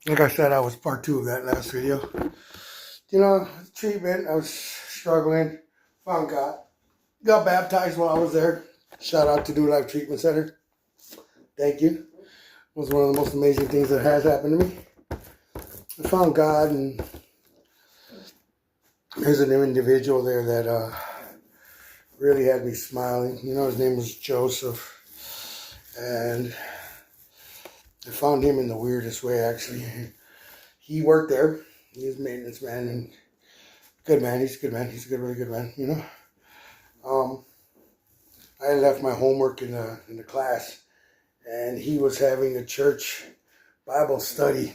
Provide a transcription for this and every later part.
Like I said, I was part two of that last video. You know, treatment, I was struggling, found God. Got baptized while I was there. Shout out to New Life Treatment Center. Thank you. It was one of the most amazing things that has happened to me. I found God, and there's an individual there that really had me smiling. You know, his name was Joseph. And I found him in the weirdest way, actually. He worked there. He was a maintenance man, and good man. He's a good man. He's a good, really good man, you know. I left my homework in the class, and he was having a church Bible study,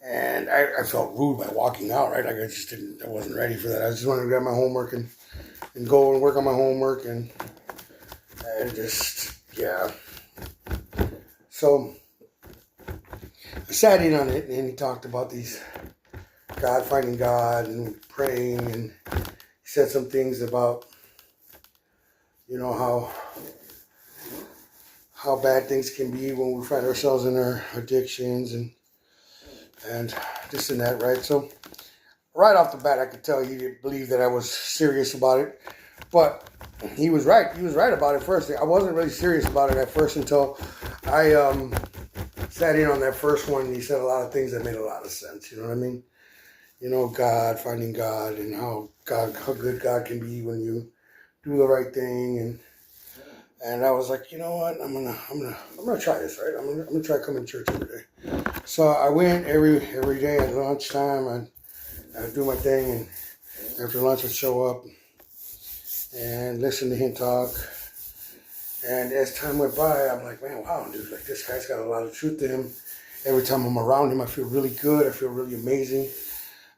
and I felt rude by walking out. Right, like I wasn't ready for that. I just wanted to grab my homework and go and work on my homework, and just yeah. So I sat in on it, and he talked about these finding God and praying, and he said some things about, you know, how bad things can be when we find ourselves in our addictions and this and that, right? So right off the bat, I could tell he didn't believe that I was serious about it, but he was right. He was right about it first. I wasn't really serious about it at first until I sat in on that first one, and he said a lot of things that made a lot of sense. You know what I mean? You know, finding God, and how good God can be when you do the right thing, and I was like, you know what, I'm gonna try this, right? I'm gonna try coming to church every day. So I went every day at lunchtime. I'd do my thing, and after lunch I'd show up and listen to him talk. And as time went by, I'm like, man, wow, dude, like this guy's got a lot of truth to him. Every time I'm around him, I feel really good. I feel really amazing.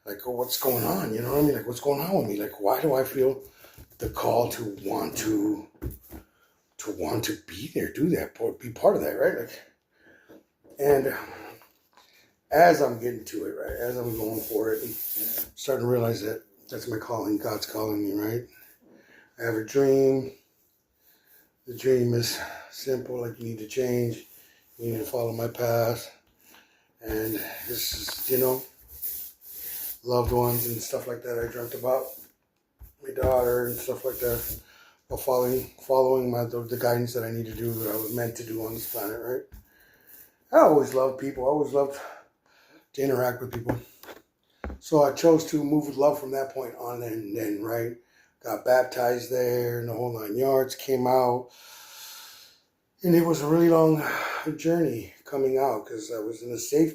Like, oh, what's going on? You know what I mean? Like, what's going on with me? Like, why do I feel the call to want to be there, do that, be part of that, right? Like, and as I'm getting to it, right, as I'm going for it, and starting to realize that that's my calling. God's calling me, right? I have a dream. The dream is simple. Like, you need to change. You need to follow my path. And this is, you know, loved ones and stuff like that I dreamt about. My daughter and stuff like that. But following the guidance that I need to do, that I was meant to do on this planet, right? I always loved people. I always loved to interact with people. So I chose to move with love from that point on, and then, right, got baptized there, and the whole 9 yards, came out. And it was a really long journey coming out, because I was in a safe